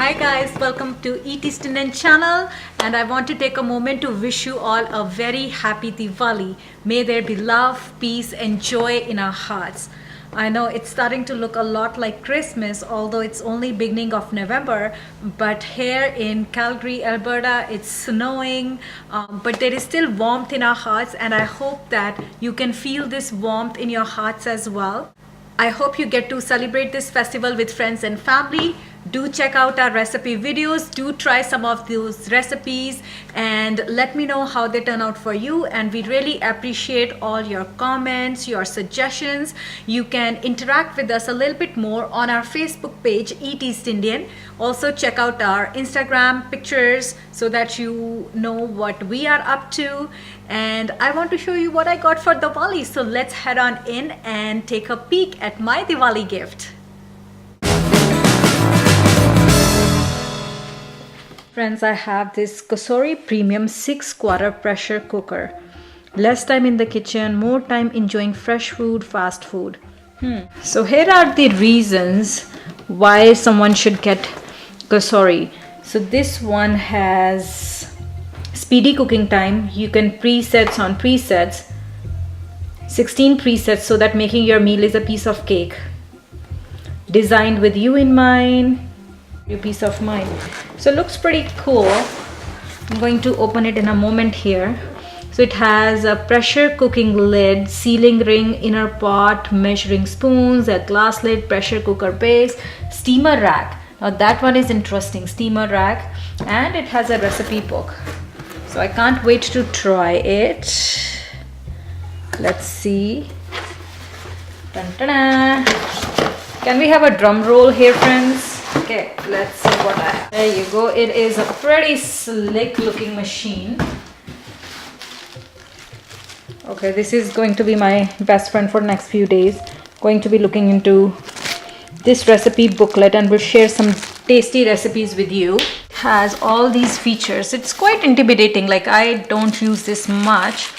Hi guys, welcome to Eat East Indian channel, and I want to take a moment to wish you all a very happy Diwali. May there be love, peace and joy in our hearts. I know it's starting to look a lot like Christmas, although it's only beginning of November, but here in Calgary, Alberta, it's snowing, but there is still warmth in our hearts, and I hope that you can feel this warmth in your hearts as well. I hope you get to celebrate this festival with friends and family. Do check out our recipe videos, do try some of those recipes and let me know how they turn out for you, and we really appreciate all your comments, your suggestions. You can interact with us a little bit more on our Facebook page Eat East Indian. Also check out our Instagram pictures so that you know what we are up to, and I want to show you what I got for Diwali. So let's head on in and take a peek at my Diwali gift. Friends, I have this Kasori Premium 6-quart pressure cooker. Less time in the kitchen, more time enjoying fresh food, fast food. So here are the reasons why someone should get Kasori. So this one has speedy cooking time. You can presets on presets. 16 presets so that making your meal is a piece of cake. Designed with you in mind. Your peace of mind. So it looks pretty cool. I'm going to open it in a moment here. So it has a pressure cooking lid, sealing ring, inner pot, measuring spoons, a glass lid, pressure cooker base, steamer rack. Now that one is interesting, steamer rack, and it has a recipe book. So I can't wait to try it. Let's see. Dun, dun, dun. Can we have a drum roll here, friends? Okay, let's see what I have. There you go. It is a pretty slick looking machine. Okay, this is going to be my best friend for next few days. Going to be looking into this recipe booklet and we'll share some tasty recipes with you. It has all these features. It's quite intimidating. Like, I don't use this much.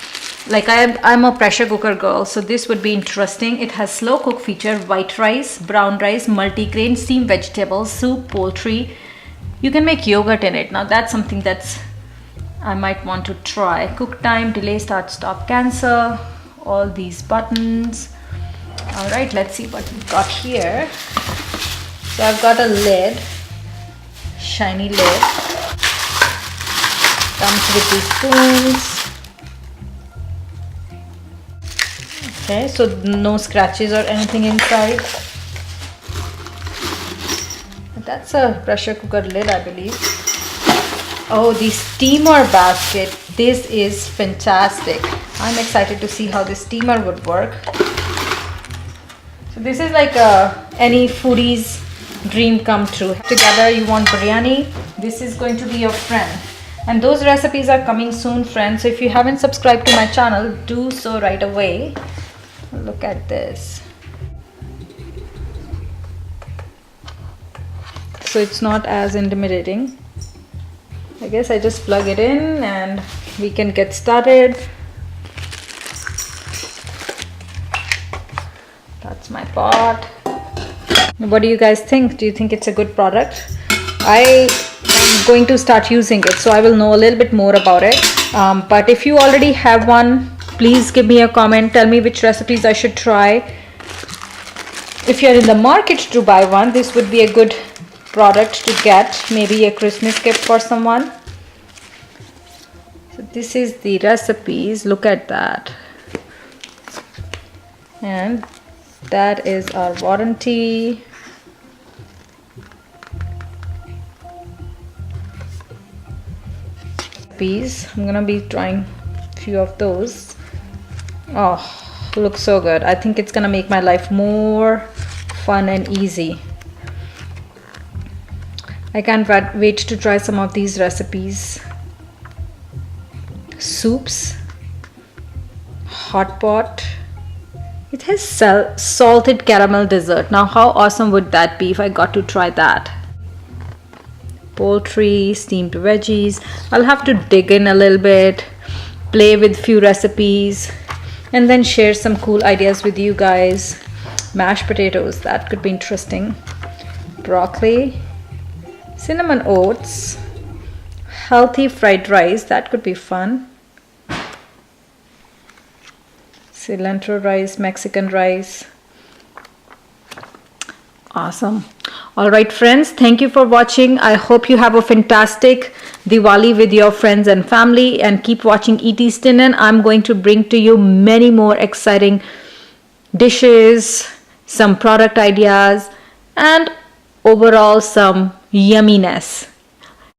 Like, I'm a pressure cooker girl, so this would be interesting. It has slow cook feature, white rice, brown rice, multi-grain, steamed vegetables, soup, poultry. You can make yogurt in it. Now that's something that's I might want to try. Cook time, delay, start, stop, cancel. All these buttons. All right, let's see what we've got here. So I've got a lid, shiny lid. Comes with these spoons. Okay, so no scratches or anything inside. That's a pressure cooker lid, I believe. Oh, the steamer basket. This is fantastic. I'm excited to see how this steamer would work. So this is like any foodie's dream come true. Together you want biryani. This is going to be your friend. And those recipes are coming soon, friends. So if you haven't subscribed to my channel, do so right away. Look at this. So it's not as intimidating. I guess I just plug it in and we can get started. That's my pot. What do you guys think? Do you think it's a good product? I am going to start using it, so I will know a little bit more about it. But if you already have one, please give me a comment. Tell me which recipes I should try. If you're in the market to buy one, this would be a good product to get. Maybe a Christmas gift for someone. So this is the recipes. Look at that. And that is our warranty. I'm gonna be trying a few of those. Oh, looks so good. I think it's gonna make my life more fun and easy. I can't wait to try some of these recipes. Soups, hot pot. It has salted caramel dessert. Now how awesome would that be if I got to try that? Poultry, steamed veggies. I'll have to dig in a little bit, play with few recipes, and then share some cool ideas with you guys. Mashed potatoes, that could be interesting. Broccoli, cinnamon oats, healthy fried rice, that could be fun. Cilantro rice, Mexican rice. Awesome. All right, friends, thank you for watching. I hope you have a fantastic Diwali with your friends and family, and keep watching ET Stinnen. I'm going to bring to you many more exciting dishes, some product ideas, and overall some yumminess.